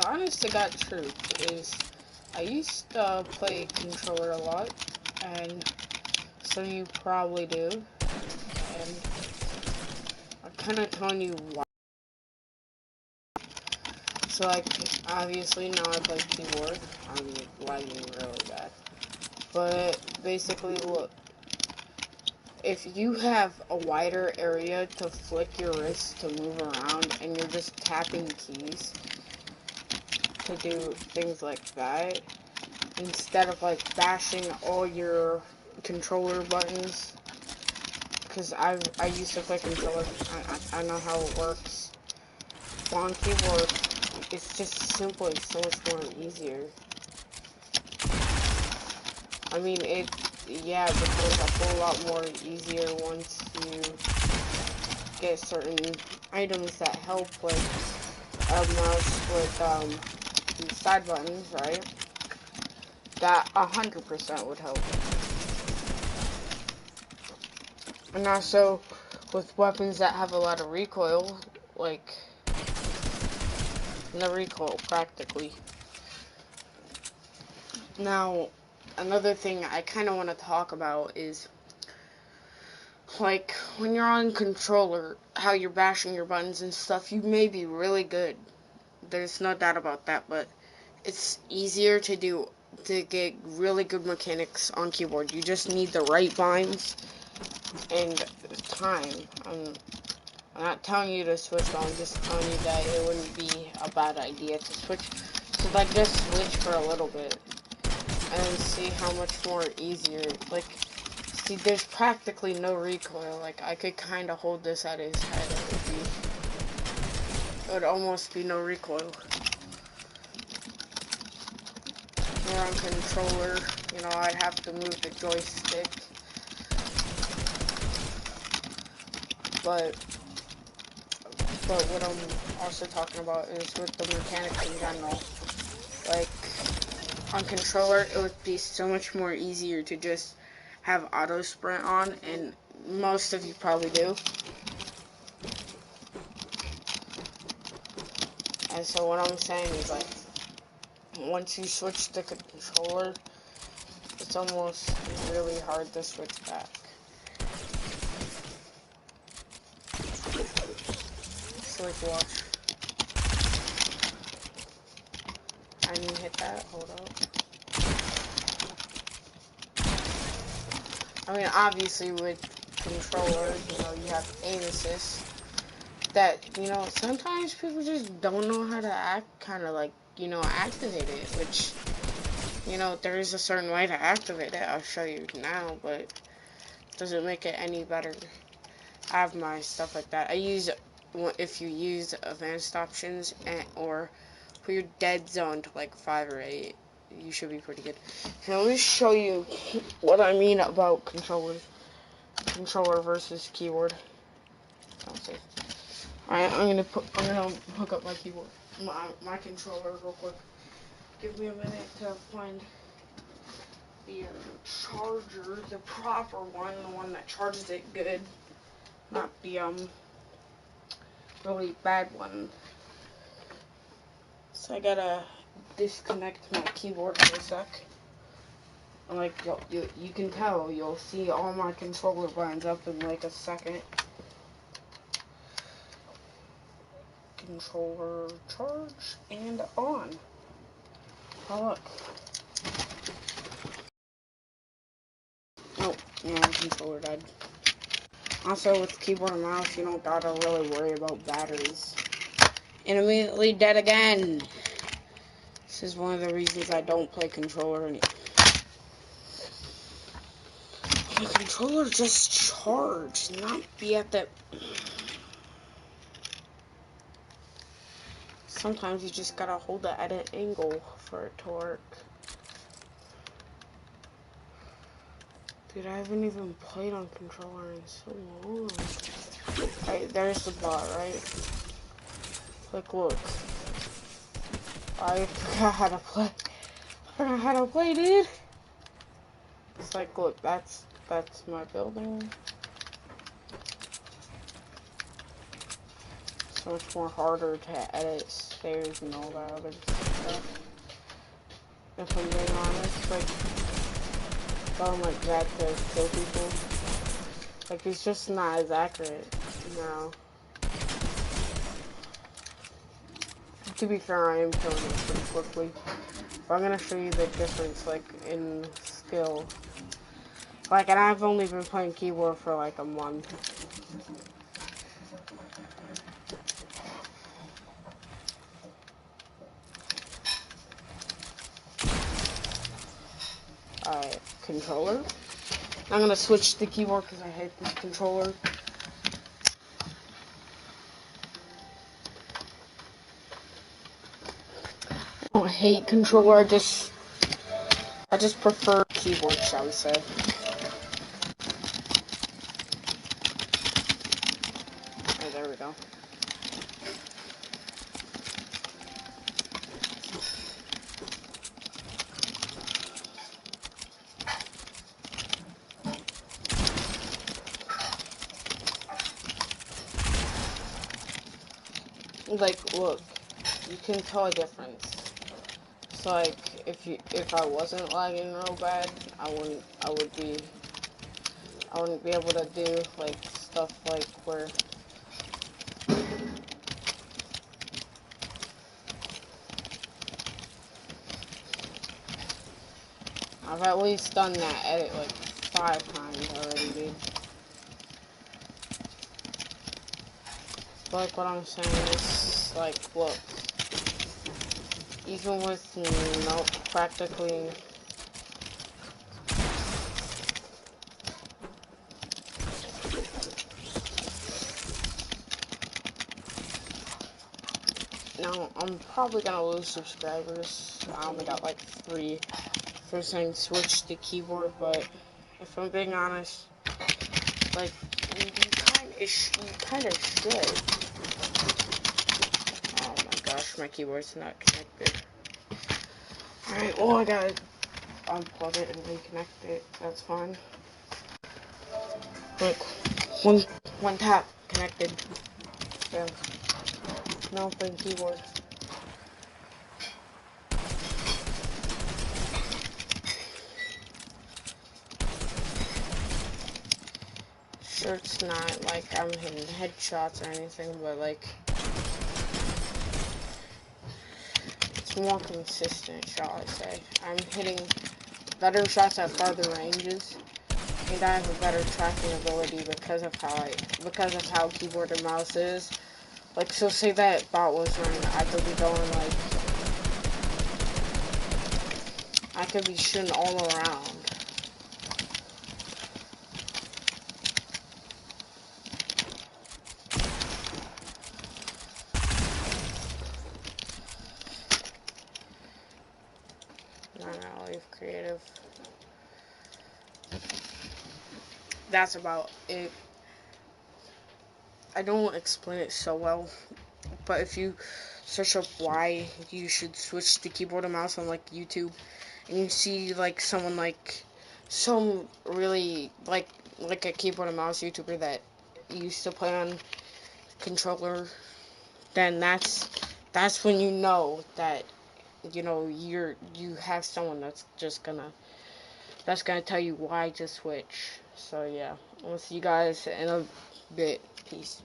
honest to God truth is, I used to play controller a lot, and some of you probably do, and I'm kind of telling you why. So, like, obviously now I play keyboard. I'm lagging really bad. But basically, look, if you have a wider area to flick your wrist to move around, and you're just tapping keys to do things like that, instead of like bashing all your controller buttons, because I used to play controller, I know how it works. But on keyboard, it's just simply so much more easier. I mean, yeah, it becomes a whole lot more easier once you get certain items that help with a mouse with these side buttons, right? That 100% would help. And also with weapons that have a lot of recoil, like no recoil practically. Now, another thing I kind of want to talk about is, like, when you're on controller, how you're bashing your buttons and stuff, you may be really good. There's no doubt about that, but it's easier to get really good mechanics on keyboard. You just need the right binds and time. I'm not telling you to switch, but I'm just telling you that it wouldn't be a bad idea to switch. So, like, just switch for a little bit and see how much more easier. Like, see, there's practically no recoil. Like, I could kind of hold this at his head. It would almost be no recoil. More on controller, you know, I'd have to move the joystick. But what I'm also talking about is with the mechanics in general. Like, on controller, it would be so much more easier to just have auto sprint on, and most of you probably do. And so what I'm saying is, like, once you switch the controller, it's almost really hard to switch back. So, like, watch. I didn't hit that. Hold up. I mean, obviously with controller, you know, you have aim assist. That, you know, sometimes people just don't know how to kind of like, you know, activate it. Which, you know, there is a certain way to activate it. I'll show you now, but it doesn't make it any better. I have my stuff like that. If you use advanced options or put your dead zone to like 5 or 8, you should be pretty good. Here, let me show you what I mean about controller versus keyboard. Alright, I'm gonna hook up my keyboard, my controller real quick. Give me a minute to find the charger, the proper one, the one that charges it good, not the really bad one. So I gotta disconnect my keyboard for a sec. Like, you can tell, you'll see all my controller buttons up in like a second. Controller charge and on. Oh, look. Oh, no, controller died. Also, with keyboard and mouse, you don't gotta really worry about batteries. And immediately dead again. This is one of the reasons I don't play controller anymore. My controller just charge, not be at the... Sometimes you just gotta hold it at an angle for it to work. Dude, I haven't even played on controller in so long. Right, there's the bot, right? Like, look. I forgot how to play. I forgot how to play, dude. It's like, look, that's my building. so much more harder to edit stairs and all that other stuff. If I'm being honest, like going like that to kill people, like it's just not as accurate. No. To be fair, I am killing it pretty quickly. But I'm gonna show you the difference, like in skill. Like, and I've only been playing keyboard for like a month. Alright, controller. I'm gonna switch to keyboard because I hate this controller. I don't hate controller, I just prefer keyboard, shall we say. Alright, there we go. Like, look, you can tell a difference. So like, if I wasn't lagging real bad, I wouldn't be able to do like stuff like where I've at least done that edit like 5 times already, dude. But like what I'm saying is, like, look, even with no practically now, I'm probably gonna lose subscribers. I only got like 3 for saying switch to keyboard, but if I'm being honest, like, you kind of should. Oh my gosh, my keyboard's not connected. Alright, well, I gotta unplug it and reconnect it. That's fine. Look, one tap connected. Yeah. No, playing keyboard. Sure, it's not like I'm hitting headshots or anything, but like it's more consistent, shall I say. I'm hitting better shots at farther ranges, and I have a better tracking ability because of how keyboard and mouse is. Like, so say that bot was running, I could be shooting all around. No, I'll leave creative. That's about it. I don't explain it so well, but if you search up why you should switch to keyboard and mouse on like YouTube, and you see like someone like some really like a keyboard and mouse YouTuber that used to play on controller, then that's when you know that you have someone that's gonna tell you why to switch. So yeah, we'll see you guys in a bit. Peace.